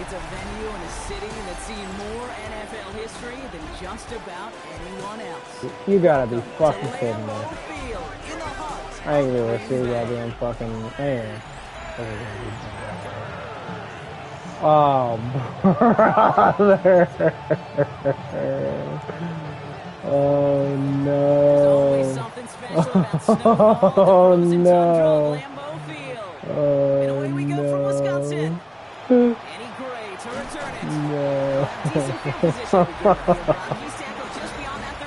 It's a venue in a city that's seen more NFL history than just about anyone else. You gotta be fucking kidding me. In the heart I ain't gonna see goddamn fucking man. Oh, brother. Oh no. Oh no. Oh no. No.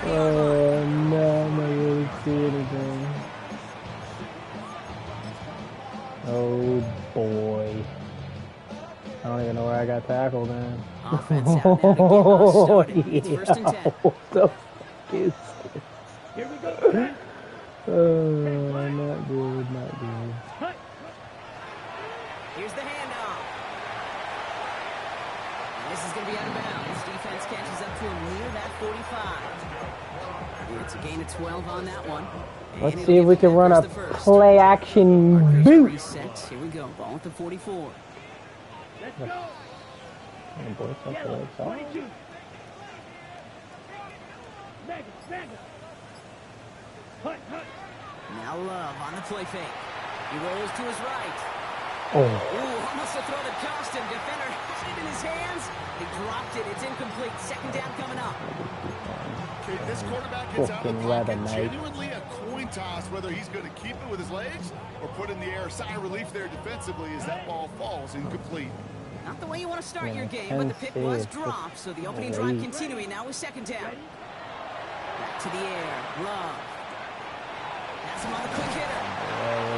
Oh no, I'm not really see anything. Oh boy. I don't even know where I got tackled, man. Offense out now to get us started. It's first and 10. What the fuck is this? Here we go. Oh, not good, not good. Here's the handoff. And this is going to be out of bounds. Defense catches up to him near that 45. It's a gain of 12 on that one. Let's see if we can run a play action boot. Resets. Here we go. Ball at the 44. Let's go. Oh boy, something like that. Now Love on the play fake. He rolls to his right. Oh. Ooh, almost a throw that cost him. Defender had it in his hands. He dropped it. It's incomplete. Second down coming up. Okay, this quarterback gets out of the pocket. Genuinely a coin toss whether he's going to keep it with his legs or put it in the air. Sigh of relief there defensively as that ball falls incomplete. Not the way you want to start your game, but the pick was dropped, so the opening drive continuing now with second down. Back to the air. Love. Has him on the quick hitter.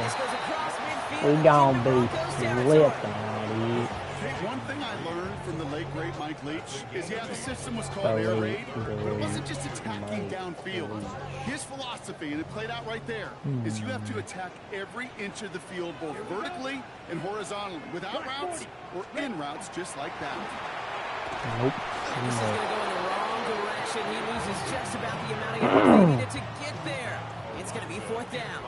This goes across midfield. We gon' be flipping out of Hey, one thing I learned from the late great Mike Leach is, yeah, the system was called air raid, but it wasn't just attacking downfield. His philosophy, and it played out right there, is you have to attack every inch of the field, both vertically and horizontally, without routes or in routes, just like that. Nope. This is going to go in the wrong direction. He loses just about the amount of yards they needed to get there. It's going to be fourth down.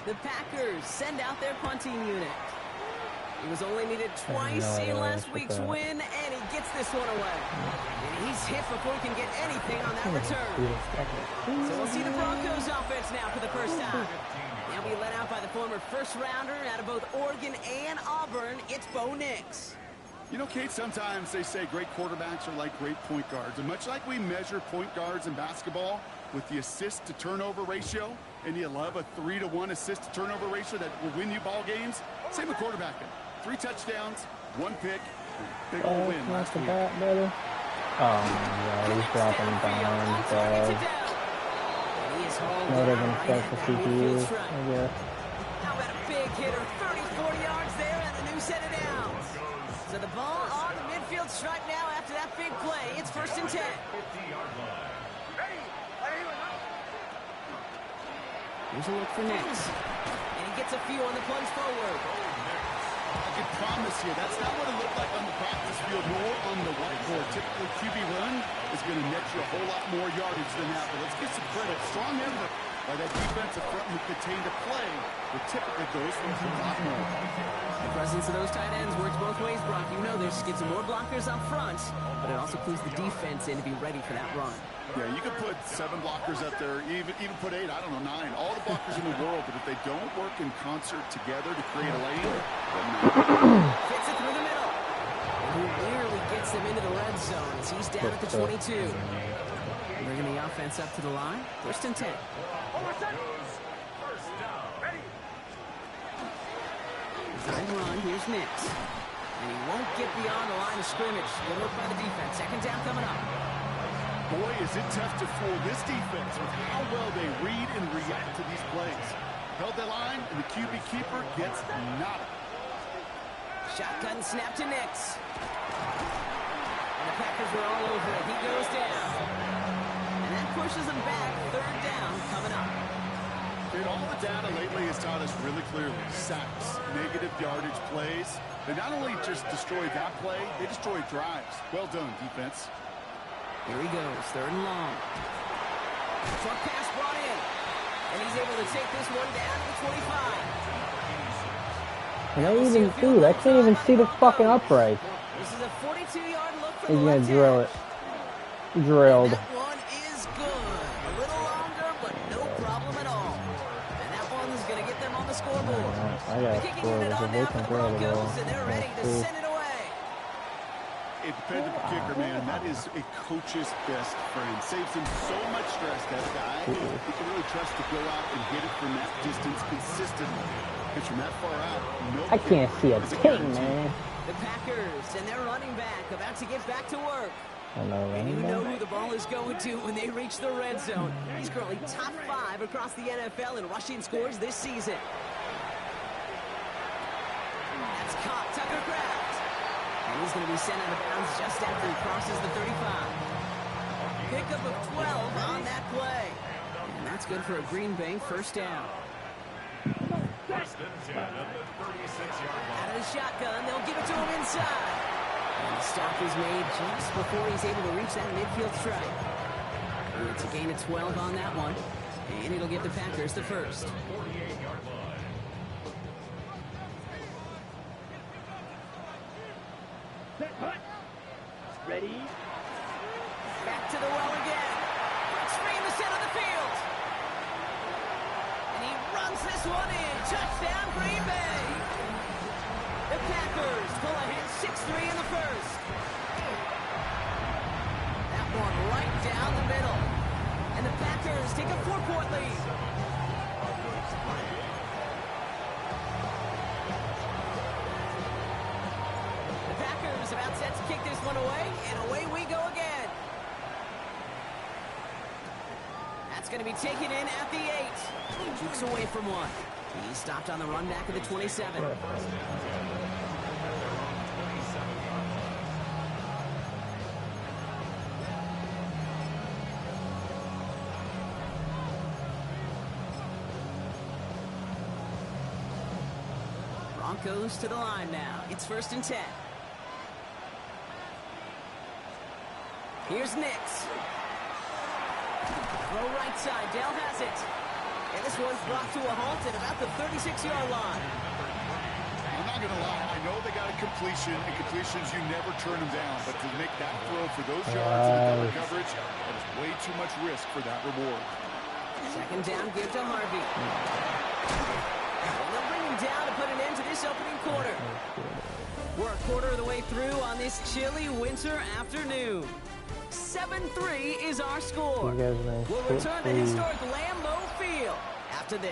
The Packers send out their punting unit. He was only needed twice in last week's win, and he gets this one away. And he's hit before he can get anything on that return. So we'll see the Broncos offense now for the first time. They'll be led out by the former first-rounder out of both Oregon and Auburn. It's Bo Nix. You know, Kate, sometimes they say great quarterbacks are like great point guards. And much like we measure point guards in basketball with the assist-to-turnover ratio, and you love a 3-to-1 assist-to-turnover ratio that will win you ball games, same with quarterbacking. 3 touchdowns, 1 pick, big old win last week. Brother. Oh my god, he's dropping bombs, dog. Not even close to CPU, I guess. How about a big hitter, 30-40 yards there, and the new set of downs. So the ball on the midfield stripe now after that big play. It's first and 10. Here's a look for Nix. And he gets a few on the plunge forward. I can promise you, that's not what it looked like on the practice field, nor on the whiteboard. Typically, QB run is going to net you a whole lot more yardage than that. But let's give some credit. Strong effort by that defensive front who contained a play that typically goes from a lot more. The presence of those tight ends works both ways, Brock. You know there's get some more blockers up front, but it also clues the defense in to be ready for that run. Yeah, you could put 7 blockers up there, even put 8, I don't know, 9. All the blockers in the world, but if they don't work in concert together to create a lane, then no. Fits it through the middle. And he nearly gets them into the red zone as he's down at the 22. Bringing the offense up to the line. First and 10. Design run. Here's Nix. And he won't get beyond the line of scrimmage. Good work by the defense. Second down coming up. Boy, is it tough to fool this defense with how well they read and react to these plays. Held the line, and the QB keeper gets nada. Shotgun snap to Nix. And the Packers are all over it. He goes down. And that pushes him back. Third down coming up. Dude, all the data lately has taught us really clearly. Sacks, negative yardage plays. They not only just destroy that play, they destroy drives. Well done, defense. Here he goes, third and long. Short pass brought in. And he's able to take this one down to the 25. Dude, I can't even see the fucking upright. This is a 42-yard look for He's the gonna left drill hash. it. Drilled. That one is good. A little longer, but no problem at all. And that one's going to get them on the scoreboard. I The got kicking score unit because on they now for can the throw the ball. Broncos, and they're ready to send it away. A dependable kicker, man. That is a coach's best friend. Saves him so much stress, that guy. He can really trust to go out and hit it from that distance consistently. Because from that far out, no I can't see a is thing, guarantee. man. The Packers and their running back about to get back to work. I know, And you right? know who the ball is going to when they reach the red zone. He's currently top 5 across the NFL in rushing scores this season. That's caught, Tucker Kraft. And he's going to be sent out of bounds just after he crosses the 35. Pickup of 12 on that play. And that's good for a Green Bay first down. Out of the shotgun, they'll give it to him inside. And the stop is made just before he's able to reach that midfield strike. It's a gain of 12 on that one. And it'll give the Packers the first. Ready? Back to the well again. Breaks free in the center of the field. And he runs this one in. Touchdown, Green Bay. The Packers pull ahead 6-3 in the first. That one right down the middle. And the Packers take a 4-point lead. The Packers about set to kick this one away, and away we go again. That's going to be taken in at the 8. He jukes away from one. He stopped on the run back of the 27. Broncos to the line now. It's 1st and 10. Here's Nix. Throw right side. Dell has it. And this one's brought to a halt at about the 36-yard line. I'm not going to lie. I know they got a completion, and completions, you never turn them down. But to make that throw for those yards in the double coverage, that is way too much risk for that reward. 2nd down, give to Harvey. And they'll bring him down to put an end to this opening quarter. We're a quarter of the way through on this chilly winter afternoon. 7-3 is our score. We'll return to historic Lambeau Field after this.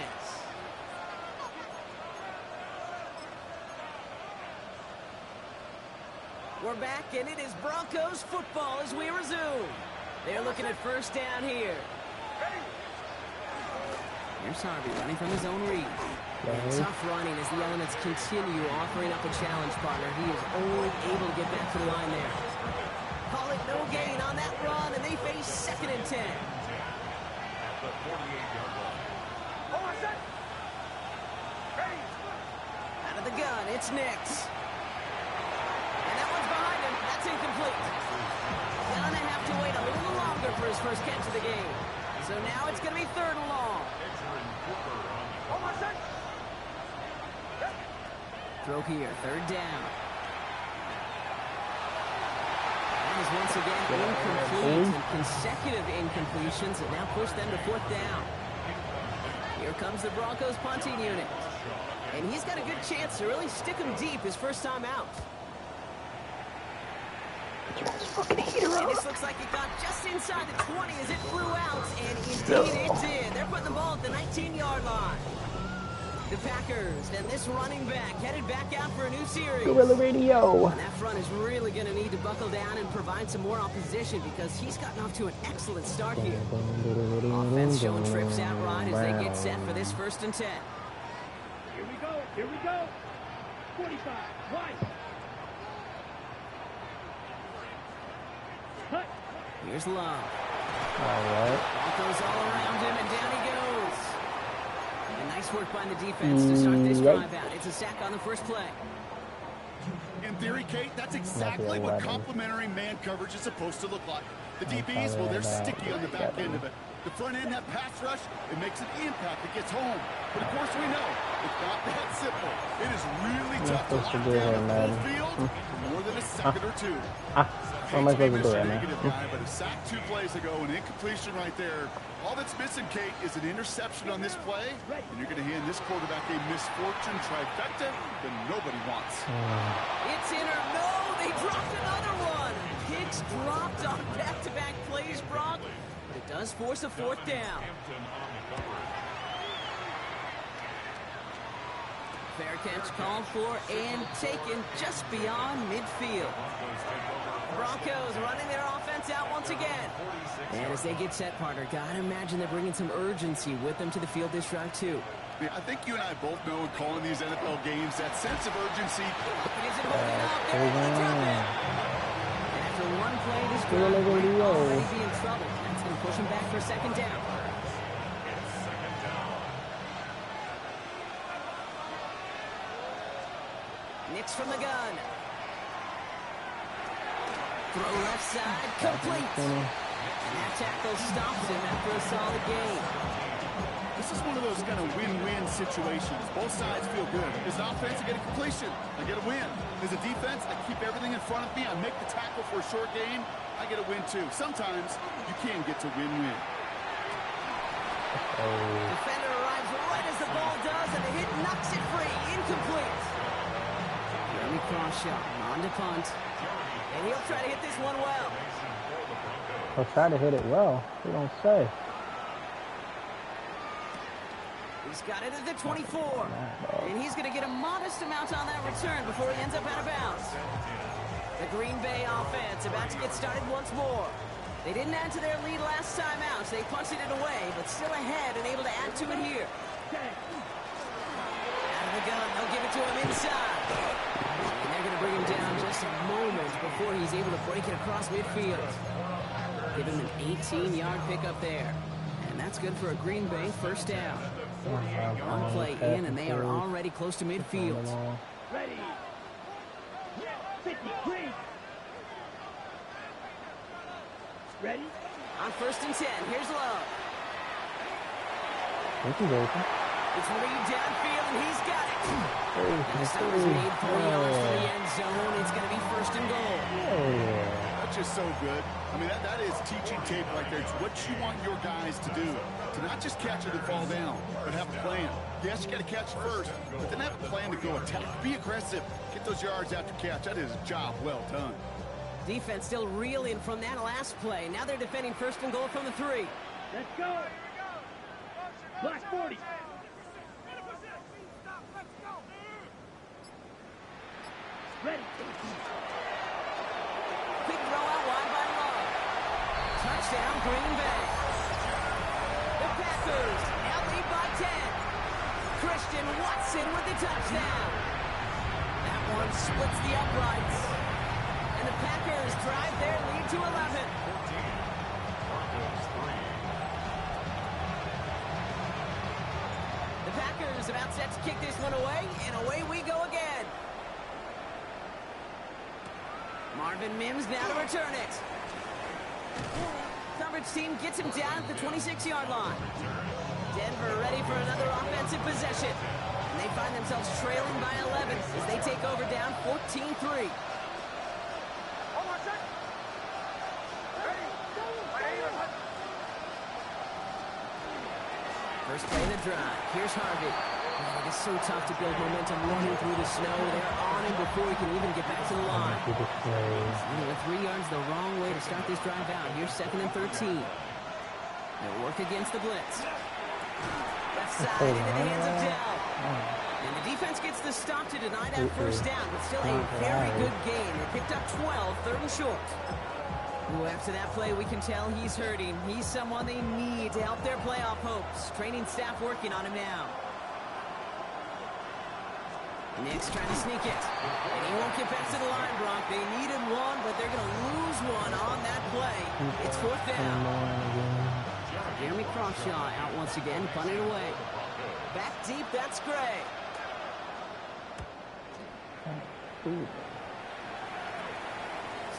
We're back, and it is Broncos football as we resume. They're looking at 1st down here. Here's Harvey running from his own read. And tough running as the Elements continue offering up a challenge partner. He is only able to get back to the line there. Call it no gain on that run, and they face 2nd and 10. Out of the gun, it's Nix. And that one's behind him. That's incomplete. Gonna have to wait a little longer for his first catch of the game. So now it's going to be 3rd and long. Throw here, 3rd down. That is once again incomplete, and consecutive incompletions have now pushed them to 4th down. Here comes the Broncos punting unit. And he's got a good chance to really stick him deep his first time out. And this looks like it got just inside the 20 as it flew out, and indeed it did. They're putting the ball at the 19-yard line. The Packers and this running back headed back out for a new series. Gorilla Radio. And that front is really going to need to buckle down and provide some more opposition because he's gotten off to an excellent start here. Offense showing trips out right as they get set for this 1st and 10. Here we go. Here we go. 45. Right. Cut. Here's Love. All right. Broncos all around him, and down he goes. And nice work by the defense to start this drive out. It's a sack on the first play. In theory, Kate, that's exactly what complementary man coverage is supposed to look like. The DBs, well, they're sticky on the back end of it. The front end, that pass rush, it makes an impact. It gets home. But of course we know, it's not that simple. It is really tough to lock down a full field for more than a second or two. What am I supposed to do, man? But a sack 2 plays ago, an incompletion right there. All that's missing, Kate, is an interception on this play. And you're going to hand this quarterback a misfortune trifecta that nobody wants. It's in or no, they dropped another one. Hicks dropped on back-to-back plays, Brock. But it does force a 4th down. Fair catch called for and taken just beyond midfield. Broncos running their offense out once again. And as they get set, partner, gotta imagine they're bringing some urgency with them to the field this drive, too. Yeah, I think you and I both know in calling these NFL games, that sense of urgency. Is it holding up? They're able to drop it. And after one play, this drive might already be in trouble. That's going to push him back for a 2nd down. Nix from the gun. Throw left side, complete. And that tackle stops him after a solid gain. This is one of those kind of win-win situations. Both sides feel good. As an offense, I get a completion. I get a win. As a defense, I keep everything in front of me. I make the tackle for a short gain. I get a win, too. Sometimes you can get to win-win. Defender arrives right as the ball does, and the hit knocks it free. Incomplete. Jeremy Crawshaw on to punt. And he'll try to hit this one well. I'll try to hit it well. You don't say. He's got it at the 24. And he's going to get a modest amount on that return before he ends up out of bounds. The Green Bay offense about to get started once more. They didn't add to their lead last time out, so they punted it away, but still ahead and able to add to it here. Out of the gun, they'll give it to him inside. And they're going to bring him down just a moment before he's able to break it across midfield. Give him an 18-yard pickup there. And that's good for a Green Bay 1st down. One play in, and they are already close to midfield. Ready. 50, green. Ready. On 1st and 10, here's Love. This is open. It's Reed downfield, and he's got it. And the stop is made 40 yards from the end zone. It's going to be 1st and goal. That's just so good. I mean, that is teaching tape right there. It's what you want your guys to do. To not just catch it and fall down, but have a plan. Yes, you got to catch first, but then have a plan to go attack. Be aggressive. Get those yards after catch. That is a job well done. Defense still reeling from that last play. Now they're defending 1st and goal from the 3. Let's go. Black 40. Ready. Big throw out wide by Love. Touchdown, Green Bay. The Packers now lead by 10. Christian Watson with the touchdown. That one splits the uprights. And the Packers drive their lead to 11. The Packers about set to kick this one away, and away we go again. Marvin Mims now to return it. Coverage team gets him down at the 26-yard line. Denver ready for another offensive possession. And they find themselves trailing by 11 as they take over down 14-3. First play of the drive. Here's Harvey. Man, it is so tough to build momentum running through the snow. They're on him before he can even get back to the line. Anyway, 3 yards the wrong way to start this drive out. Here's 2nd and 13. They'll work against the blitz. Left side into the hands of Dell. And the defense gets the stop to deny that 1st down, but still a very good gain. They picked up 12, 3rd and short. Ooh, after that play, we can tell he's hurting. He's someone they need to help their playoff hopes. Training staff working on him now. Nix trying to sneak it. And he won't get back to the line, Brock. They needed one, but they're going to lose one on that play. It's 4th down. Jeremy Crawshaw out once again, punted away. Back deep, that's Gray.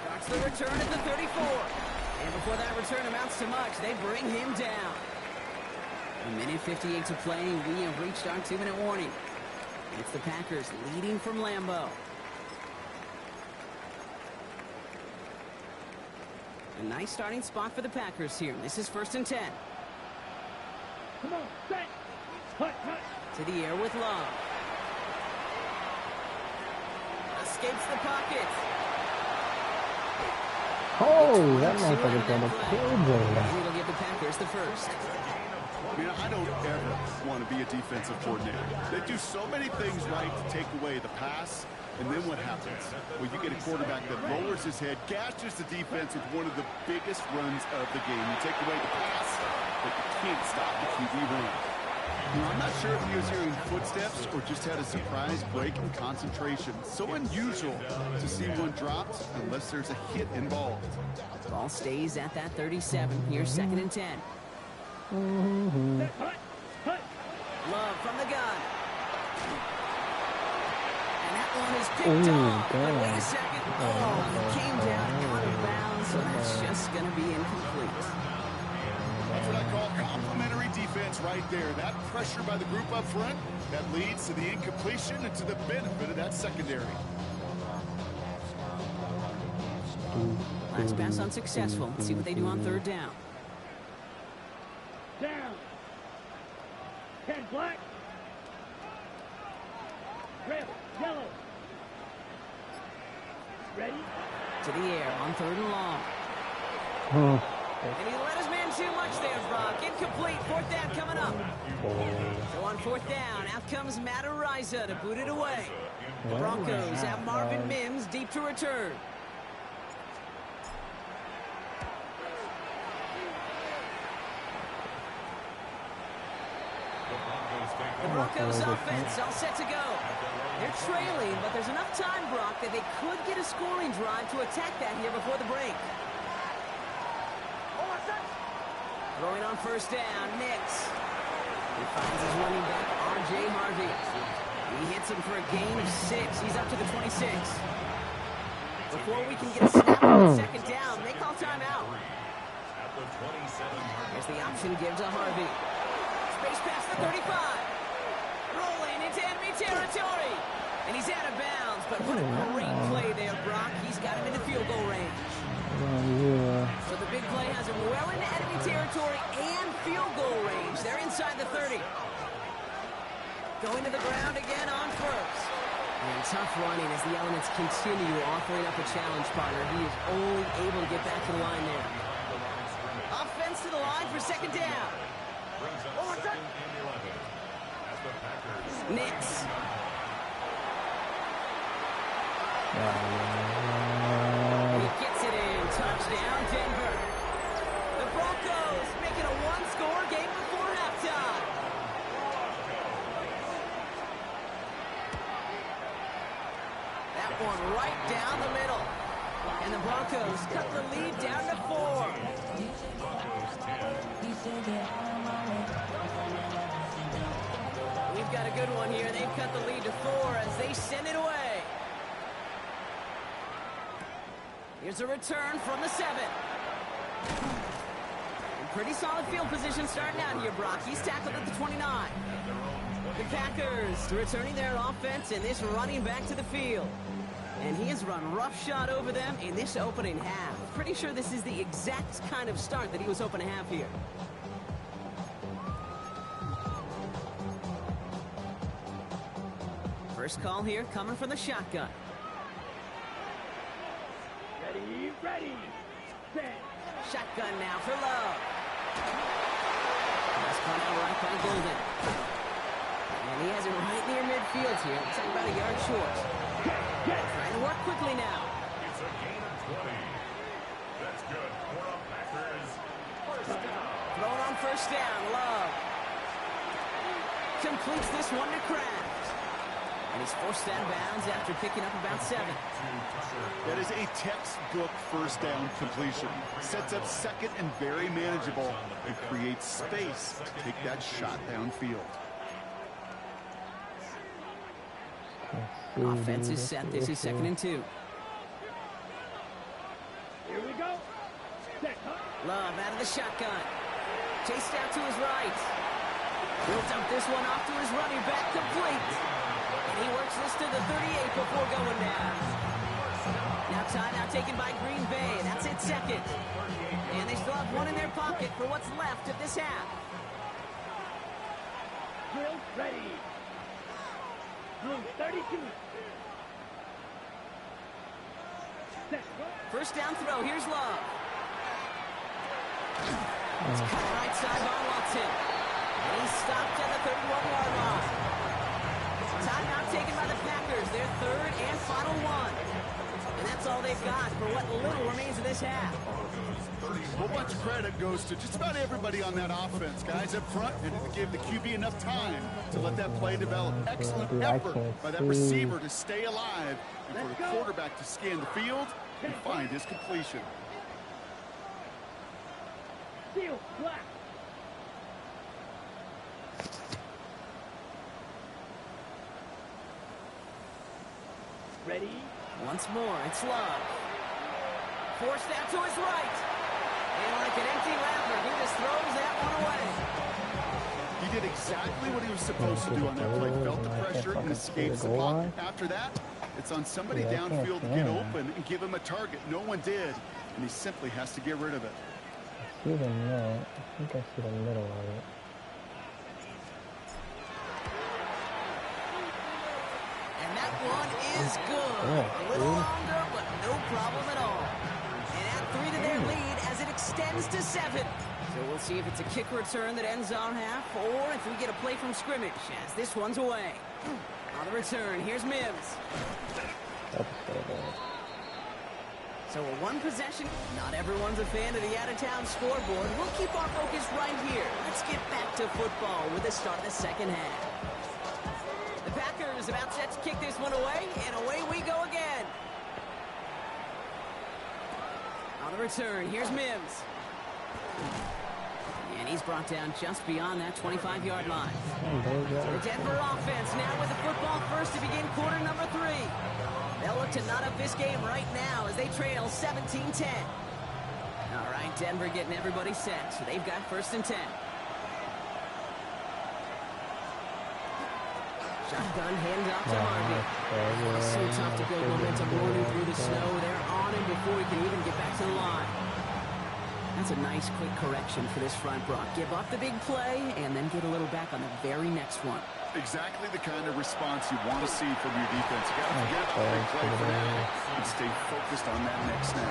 Starts the return at the 34. And before that return amounts to much, they bring him down. A minute 58 to play, we have reached our 2-minute warning. It's the Packers leading from Lambeau. A nice starting spot for the Packers here. This is 1st and 10. Come on, set. Hut, hut. To the air with Love. Escapes the pocket. Oh, that motherfucker's gonna kill Jalen. It'll give the Packers the first. I don't ever want to be a defensive coordinator. They do so many things right to take away the pass, and then what happens? Well, you get a quarterback that lowers his head, gashes the defense with one of the biggest runs of the game. You take away the pass, but you can't stop the QB run. I'm not sure if he was hearing footsteps or just had a surprise break in concentration. So unusual to see one dropped unless there's a hit involved. Ball stays at that 37. Here's 2nd and 10. Hut, hut. Love from the gun. And that one is picked off. But wait a second. Oh, he came down out of bounds, so that's just going to be incomplete. That's what I call complimentary defense right there. That pressure by the group up front, that leads to the incompletion and to the benefit of that secondary. Last pass unsuccessful. Let's see what they do on 3rd down. Down. 10 black. Red, yellow. Ready? To the air on 3rd and long. And he let his man too much there, Brock. Incomplete. 4th down coming up. So on 4th down, out comes Matt Araiza to boot it away. The Broncos have Marvin Mims deep to return. The Broncos offense all set to go. They're trailing, but there's enough time, Brock, that they could get a scoring drive to attack that here before the break. Throwing on 1st down, Nix. He finds his running back, R.J. Harvey. He hits him for a gain of 6. He's up to the 26. Before we can get a snap on 2nd down, they call timeout. There's the option give to Harvey. Space pass for 35. Rolling into enemy territory. And he's out of bounds, but what a great play there, Brock. He's got him in the field goal range. So the big play has him well into enemy territory and field goal range. They're inside the 30. Going to the ground again on 1st. And tough running as the elements continue offering up a challenge partner. He is only able to get back to the line there. Offense to the line for 2nd down. Nix. He gets it in. Touchdown, Denver. The Broncos making a one-score game before halftime. That one right down the middle. And the Broncos cut the lead down to 4. We've got a good one here. They've cut the lead to 4 as they send it away. Here's a return from the 7. In pretty solid field position starting out here, Brock. He's tackled at the 29. The Packers returning their offense and this running back to the field. And he has run roughshod over them in this opening half. Pretty sure this is the exact kind of start that he was hoping to have here. First call here coming from the shotgun. Ready, ready. Set. Shotgun now for Love. That's caught out right by Golden. And he has it right near midfield here. Looks like about a yard short. Trying to work quickly now. It's a gain of 20. That's good for a Packers first down. Throwing on 1st down, Love. Completes this one to Kraft. And he's forced out of bounds after picking up about 7. That is a textbook 1st down completion. Sets up 2nd and very manageable and creates space to take that shot downfield. Offense is set. This is 2nd and 2. Here we go. Set. Huh? Love out of the shotgun. Chased out to his right. He'll dump this one off to his running back, complete. And he works this to the 38 before going down. Now timeout taken by Green Bay. That's it, second. And they still have one in their pocket for what's left of this half. Drill ready. Blue 32. Set. First down throw. Here's Love. It's cut right side by Watson. And he's stopped at the 31-yard line. Timeout taken by the Packers. Their third and final one. And that's all they've got for what little remains of this half. A whole bunch of credit goes to just about everybody on that offense. Guys up front, and it gave the QB enough time to let that play develop. Excellent effort by that receiver to stay alive and for the quarterback to scan the field and find his completion. Seal black. Ready. Once more, it's Love. Forced out to his right. And like an empty wrapper, he just throws that one away. He did exactly what he was supposed to do on that play. Felt the pressure and escapes the pocket. After that, it's on somebody downfield to get open and give him a target. No one did, and he simply has to get rid of it. I see the middle. I think I see the middle of it. And that one is good. A little longer, but no problem at all. And add 3 to their lead as it extends to 7. So we'll see if it's a kick return that ends our half, or if we get a play from scrimmage as this one's away. On the return, here's Mims. That's so bad. So a one possession. Not everyone's a fan of the out-of-town scoreboard. We'll keep our focus right here. Let's get back to football with the start of the second half. The Packers about set to kick this one away, and away we go again. On the return, here's Mims. And he's brought down just beyond that 25-yard line. The Denver offense now with the football first to begin quarter number 3. They'll look to knot up this game right now as they trail 17-10. All right, Denver getting everybody set. So they've got first and 10. Shotgun handoff to Harvey. It's so tough to build momentum rolling through the snow. They're on him before he can even get back to the line. That's a nice quick correction for this front, Brock. Give up the big play and then get a little back on the very next one. Exactly the kind of response you want to see from your defense. You got to forget about the big play for now and stay focused on that next snap.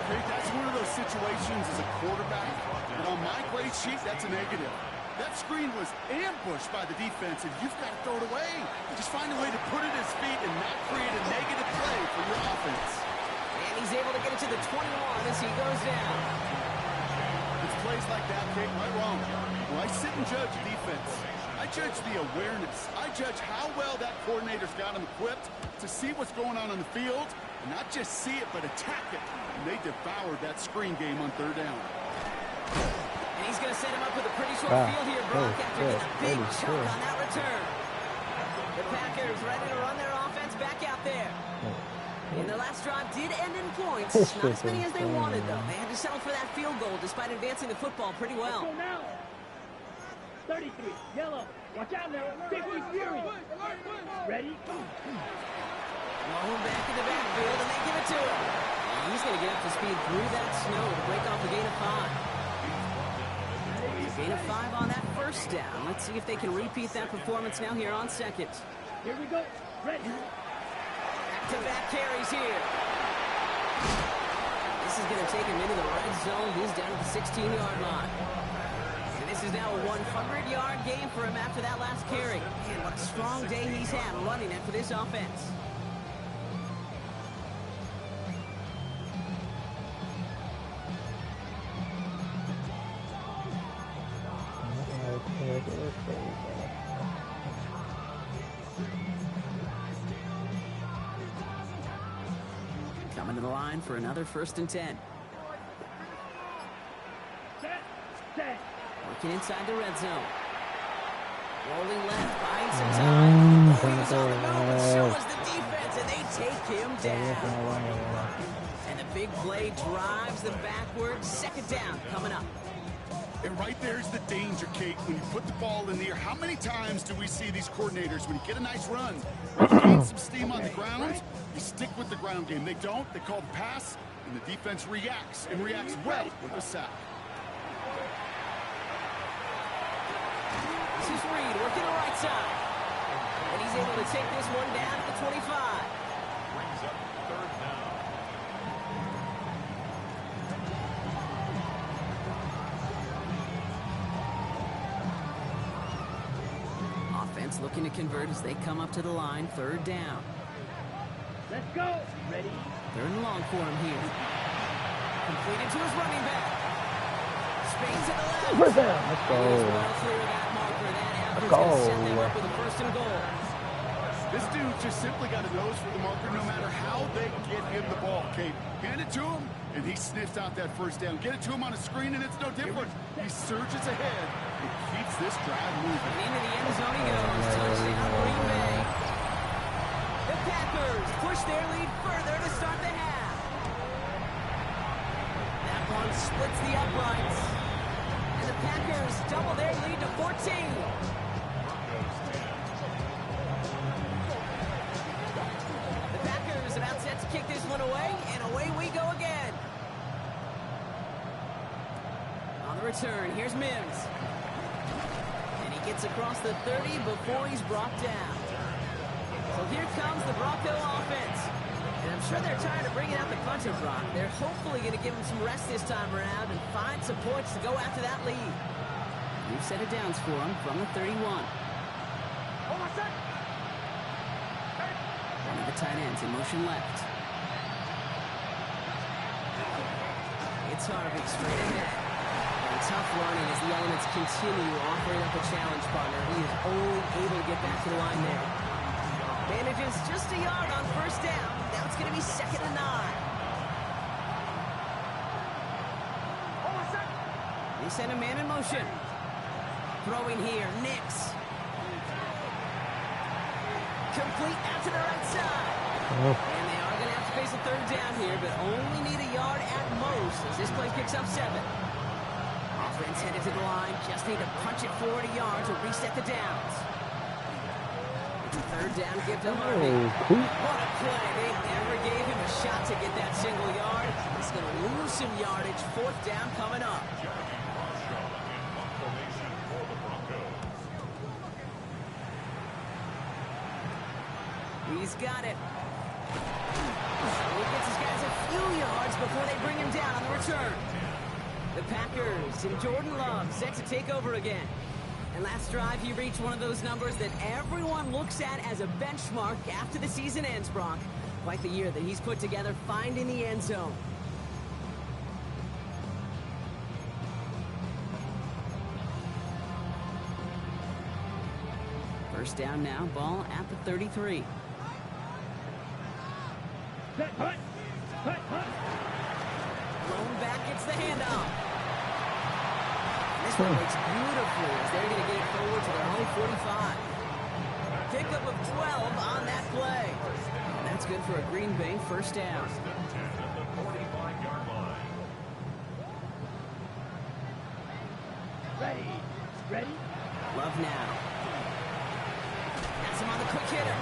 Hey, that's one of those situations as a quarterback, and on my grade sheet, that's a negative. That screen was ambushed by the defense, and you've got to throw it away. Just find a way to put it at his feet and not create a negative play for your offense. And he's able to get it to the 21 as he goes down. It's plays like that, Kate, right wrong. When I sit and judge a defense, I judge the awareness. I judge how well that coordinator's got him equipped to see what's going on the field, and not just see it, but attack it. And they devoured that screen game on third down. And he's going to set him up with a pretty short field here, Brock, after getting a big chunk on that return. The Packers ready to run their offense back out there. And their last drive did end in points. Not as many as they wanted, though. They had to settle for that field goal despite advancing the football pretty well. Let's go now. 33, yellow. Watch out now. 50 Fury. Ready? Long back in the backfield, and they give it to him. And he's going to get up to speed through that snow to break off a gain of 5. Gain of 5 on that first down. Let's see if they can repeat that performance now here on second. Here we go. Ready? Back-to-back carries here. This is going to take him into the red zone. He's down at the 16-yard line. And this is now a 100-yard game for him after that last carry. Man, what a strong day he's had running it for this offense. Coming to the line for another first and 10. Set. Working inside the red zone. Rolling left, buying some time. He's on the move, and so is the defense, and they take him down. And And the big play drives them backwards. Second down coming up. And right there's the danger, Kate. When you put the ball in the air, how many times do we see these coordinators, when you get a nice run, when you gain some steam on the ground, you stick with the ground game. They don't. They call the pass, and the defense reacts, and reacts well with a sack. This is Reed working the right side. And he's able to take this one down at the 25. Brings up third down. Offense looking to convert as they come up to the line. Third down. Let's go. Ready? Third and long for him here. Completed to his running back. Spain to the left. First down. Let's He is go. well clear of that marker. That effort's go. going to set them up with a first and goal. This dude just simply got a nose for the marker no matter how they get him the ball, Kate. Hand it to him, and he sniffs out that first down. Get it to him on a screen, and it's no different. He surges ahead and keeps this drive moving. And into the end zone he goes. Touchdown, Green Bay. The Packers push their lead further to start the half. That one splits the uprights. And the Packers double their lead to 14. The Packers about set to kick this one away, and away we go again. On the return, here's Mims. And he gets across the 30 before he's brought down. So here comes the Bronco offense. And I'm sure they're tired of bringing out the puncher, Brock. They're hopefully going to give him some rest this time around and find some points to go after that lead. New set of downs for him from the 31. One of the tight ends in motion left. It's Harvick straight ahead. And tough running as the elements continue offering up a challenge partner. He is only able to get back to the line there. Manages just a yard on first down. Now it's going to be 2nd and 9. They send a man in motion. Throwing here, Nix. Complete out to the right side. Oh. And they are going to have to face a third down here, but only need a yard at most as this play picks up 7. Offense headed to the line. Just need to punch it forward a yard to reset the downs. Third down, give to Harvey. Oh, cool. What a play. They never gave him a shot to get that single yard. He's going to lose some yardage. 4th down coming up. Jackie Bradshaw in formation for the Broncos. He's got it. He gets his guys a few yards before they bring him down on the return. The Packers and Jordan Love set to take over again. And last drive, he reached one of those numbers that everyone looks at as a benchmark after the season ends, Brock. Quite the year that he's put together, finding the end zone. First down now, ball at the 33. Set, hut. Thrown back, gets the handoff. This one works beautifully as they're going to get it forward to their own 45. Pickup of 12 on that play. And that's good for a Green Bay first down. 10 at the 45-yard line. Ready? Love now. Has him on the quick hitter.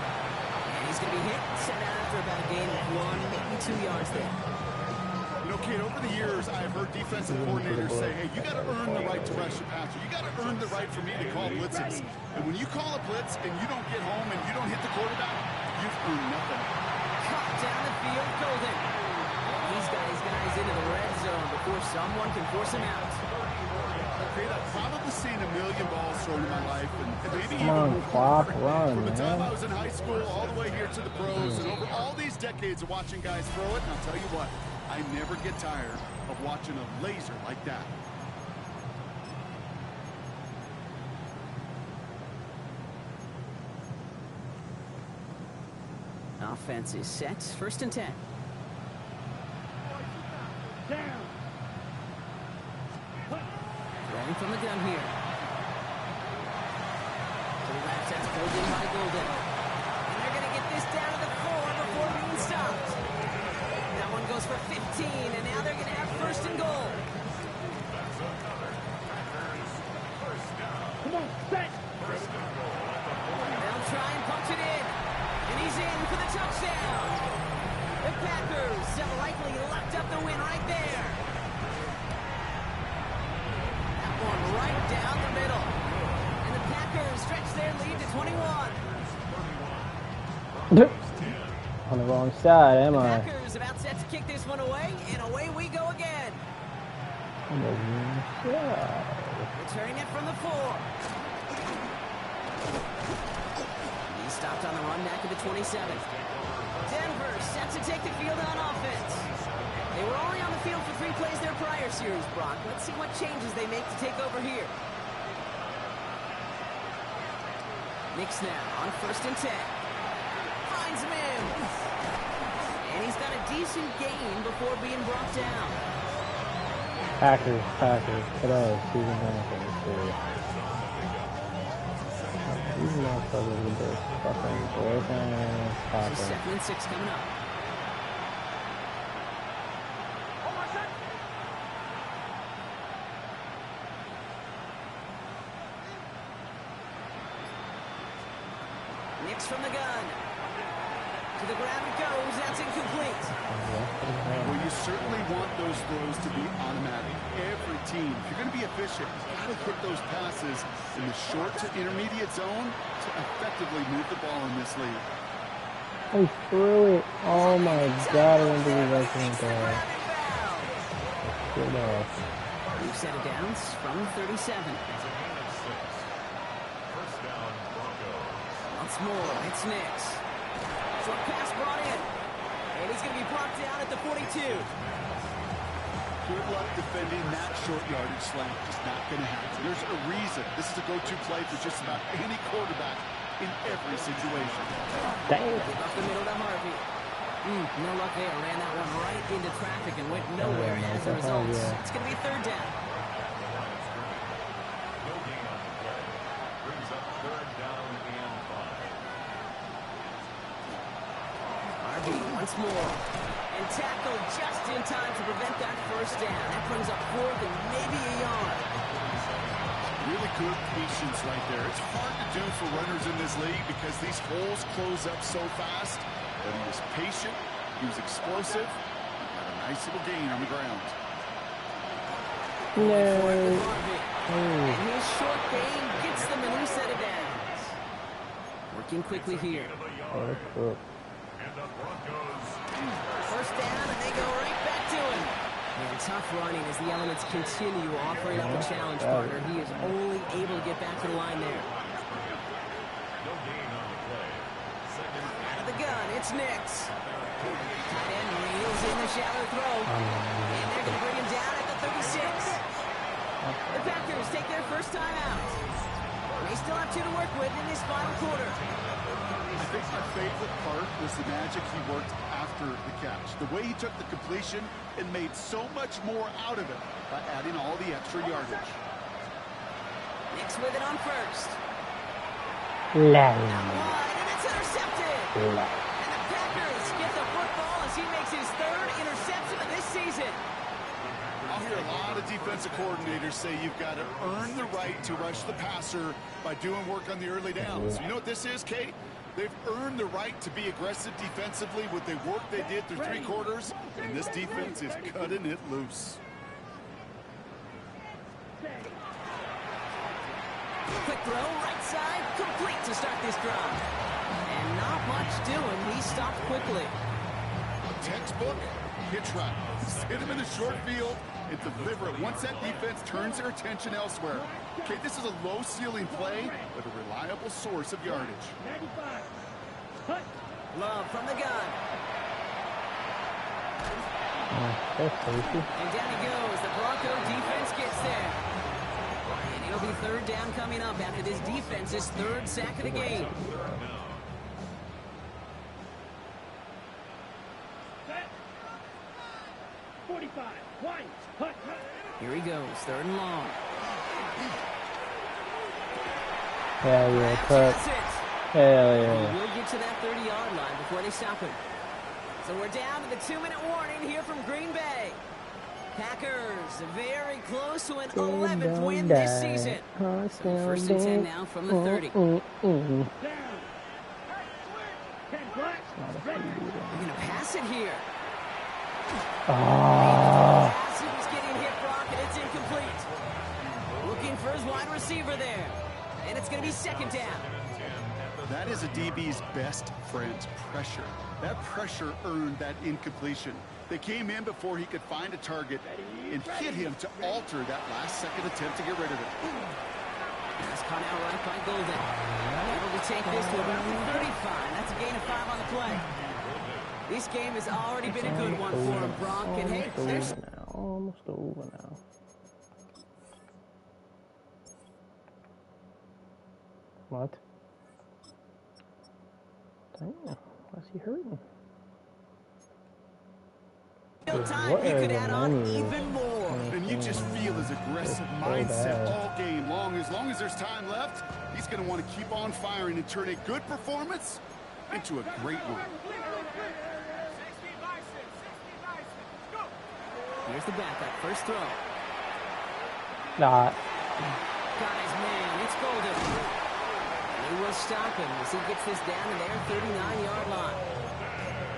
And he's going to be hit and sent out after about a gain of 1, maybe 2 yards there. You know, Kate, over the years, I've heard defensive coordinators say, hey, you got to earn the right to rush your passer. You got to earn the right for me to call blitzes. And when you call a blitz and you don't get home and you don't hit the quarterback, you've earned nothing. Caught down the field, Golden. He's got his guys into the red zone before someone can force him out. Kate, I've probably seen a million balls thrown in my life, and maybe Come on, even clock, more. run, From the time man. I was in high school all the way here to the pros, and over all these decades of watching guys throw it, and I'll tell you what, I never get tired of watching a laser like that. Offense is set. 1st and 10. Down. Throwing from the gun here. To the left, that's pulled in by Golden. And they're going to get this down to the 4 before being stopped. That one goes for 15, and now they're going to have first and goal. Come on, set. They'll try and punch it in, and he's in for the touchdown. The Packers have likely locked up the win right there. That one right down the middle. And the Packers stretch their lead to 21. On the wrong side, am The I? Packers about set to kick this one away, and away we go again. On the wrong side. Returning it from the 4. He stopped on the run back at the 27. Denver set to take the field on offense. They were only on the field for 3 plays their prior series, Brock. Let's see what changes they make to take over here. Knicks now on 1st and 10. Finds Mims. And he's got a decent gain before being brought down. Packers. Today, season benefits. These motherfuckers with their fucking boyfriend It's Packers. 2nd and 6 coming up. Knicks from the gun. To the ground it goes. That's incomplete. Well, you certainly want those throws to be automatic. Every team, if you're going to be efficient, you've got to hit those passes in the short to intermediate zone to effectively move the ball in this league. He threw it. Oh my god, I didn't think he was going to go. Good off. New set of downs from 37. First down, Broncos. Once more, it's Knicks. Short pass brought in. And he's going to be brought down at the 42. Good luck defending that short yardage slant. Just not going to happen. There's a reason. This is a go-to play for just about any quarterback in every situation. Damn. Give up the middle to Harvey. No luck there. Ran that one right into traffic and went nowhere as a result. It's going to be 3rd down. No gain on the play. Brings up 3rd down and 5. Harvey once more. And tackled just in time to prevent that first down. That brings up 4th and maybe a yard. Really good patience right there. It's hard to do for runners in this league because these holes close up so fast. But he was patient. He was explosive. He got a nice little gain on the ground. For it No. with Harvey. And his short gain gets them a new set of downs. Working quickly here. Oh, cool. And the Broncos. First down, and they go right back to him. Man, tough running as the elements continue offering up a challenge, partner. He is only able to get back to the line there. No gain on the play. Second Out of the gun, it's Knicks. Tight end reels in the shallow throw. And they're going to bring him down at the 36. The Packers take their first time out. They still have 2 to work with in this final quarter. I think my favorite part was the magic he worked after the catch. The way he took the completion and made so much more out of it by adding all the extra yardage. Knicks with it on first. La Out wide, and it's intercepted. la. And the Packers get the football as he makes his 3rd interception of this season. I'll hear a lot of defensive coordinators say you've got to earn the right to rush the passer by doing work on the early downs. You know what this is, Kate? They've earned the right to be aggressive defensively with the work they did through 3 quarters, and this defense is cutting it loose. Quick throw, right side, complete to start this drive. And not much doing. He stopped quickly. Textbook hitch route. Hit him in the short field and deliver it. Once that defense turns their attention elsewhere. Okay, this is a low ceiling play, but a reliable source of yardage. 95. Hut. Love from the gun. That's tasty. And down he goes. The Bronco defense gets there. And it'll be 3rd down coming up after this defense's 3rd sack of the game. Set. 45. One. Hut. Here he goes. 3rd and long. Hell yeah, Perhaps cut. that's it. Hell He yeah. will get to that 30-yard line before they stop him. So we're down to the 2-minute warning here from Green Bay. Packers very close to an 11th win this season. So first and 10 now from the 30. Down. 10 black. Ready. We're going to pass it here. Ah. Pass, he was getting hit, Brock, and it's incomplete. Looking for his wide receiver there. And it's going to be second down. That is a DB's best friend, pressure. That pressure earned that incompletion. They came in before he could find a target and hit him to alter that last-second attempt to get rid of it. Pass caught out right by Golden. Able to take this to about the 35. That's a gain of 5 on the play. This game has already been a good one for him, Brock. And hey, there's... Almost over now. What? Damn, why's he hurting? time he could add on even more. And you just feel his aggressive mindset all game long. As long as there's time left, he's going to want to keep on firing and turn a good performance into a great one. Here's the backup, first throw. Nah. Got his man, it's Golden. He will stop him as he gets this down to their 39-yard line.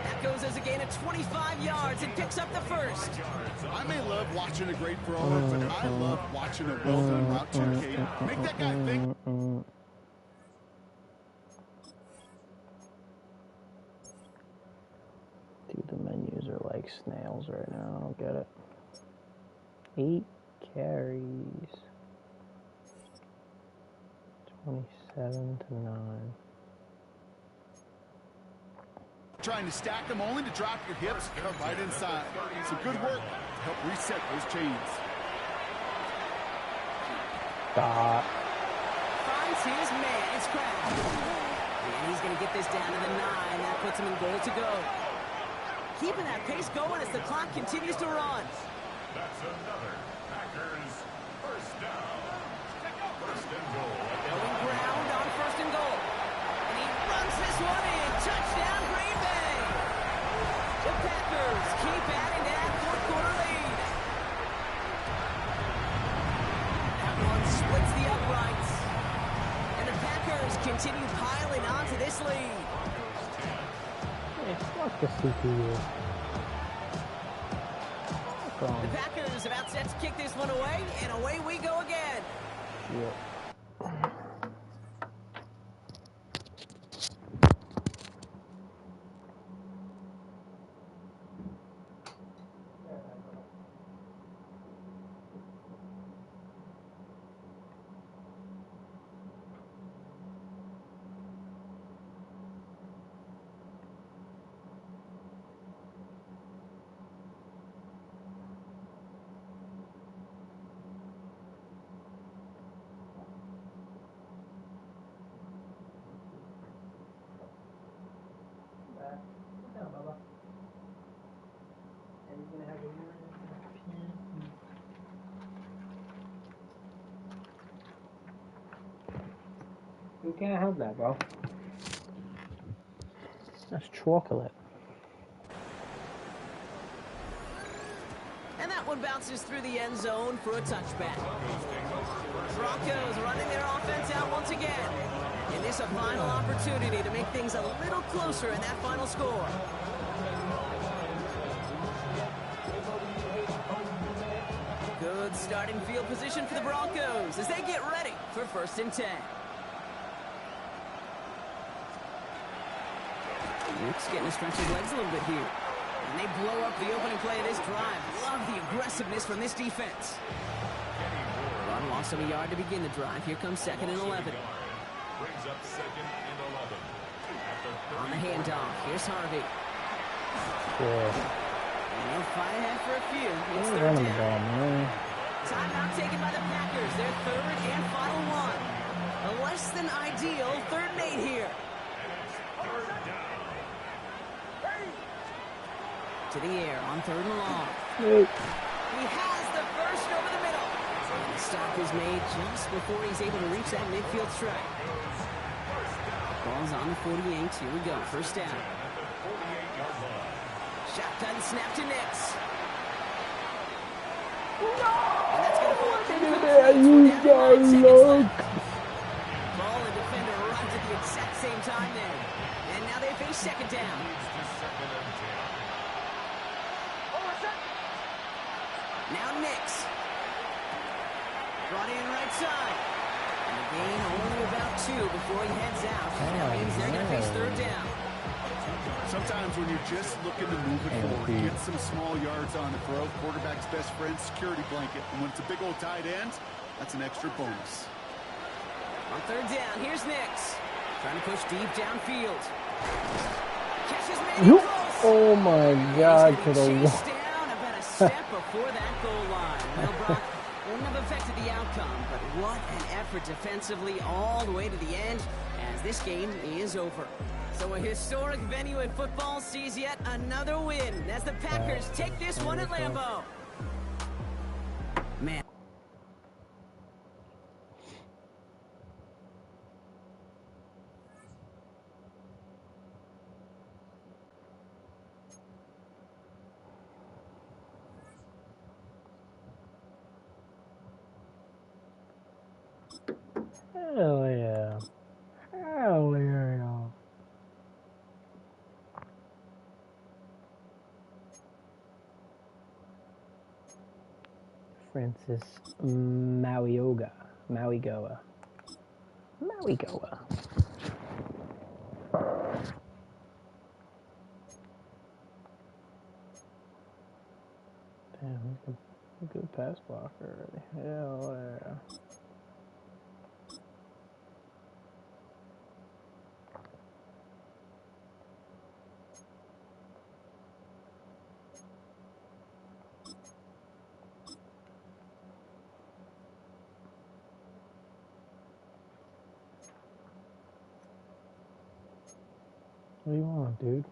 That goes as a gain of 25 yards and picks up the first. I may love watching a great thrower, but I love watching a well-done route to Kate. Make that guy think. Dude, the menus are like snails right now. I don't get it. 8 carries. 27 to 9. Trying to stack them only to drop your hips, cut right inside. Some good work to help reset those chains. Finds his man, it's Crowd. And he's going to get this down to the 9. That puts him in goal to go. Keeping that pace going as the clock continues to run. That's another Packers first down. First and goal. Going ground on first and goal. And he runs this one in. Touchdown, Green Bay. The Packers keep adding to that fourth-quarter lead. That one splits the uprights. And the Packers continue piling onto this lead. Hey, fuck the CPU. The Packers about set to kick this one away, and away we go again. Shit. You can't have that, bro. That's chocolate. And that one bounces through the end zone for a touchback. Broncos running their offense out once again. And this a final opportunity to make things a little closer in that final score. Good starting field position for the Broncos as they get ready for first and 10. Nick's getting to stretch his legs a little bit here. And they blow up the opening play of this drive. Love the aggressiveness from this defense. Run lost him a yard to begin the drive. Here comes second and 11. Brings up second and 11. On the handoff, here's Harvey. Yeah. And they'll fight ahead for a few. It's They're third running the down. ball, man. Timeout taken by the Packers. Their third and final one. A less than ideal 3rd and 8 here. To the air on 3rd and long. Wait. He has the first over the middle. And the stop is made just before he's able to reach that midfield strike. Ball's on the 48. Here we go. First down. Shotgun snap to Nix. And that's going to fall up Ball and defender arrived at the exact same time then. And now they face second down. Now Nix. Brought in right side. And the gain only about 2 before he heads out. That means they're going to face third down. Sometimes when you're just looking to move it forward, get some small yards on the throw, quarterback's best friend, security blanket. And when it's a big old tight end, that's an extra bonus. On third down, here's Nix. Trying to push deep downfield. Catches Manny close. Oh my God, to the wall. Chased down about a step before that goal line. Well, Brock, wouldn't have affected the outcome, but what an effort defensively all the way to the end as this game is over. So a historic venue in football sees yet another win as the Packers take this one at Lambeau. Man. Hell yeah. Hell yeah. Francis Mauigoa. Damn, he's a good pass blocker already. Hell yeah. What do you want, dude?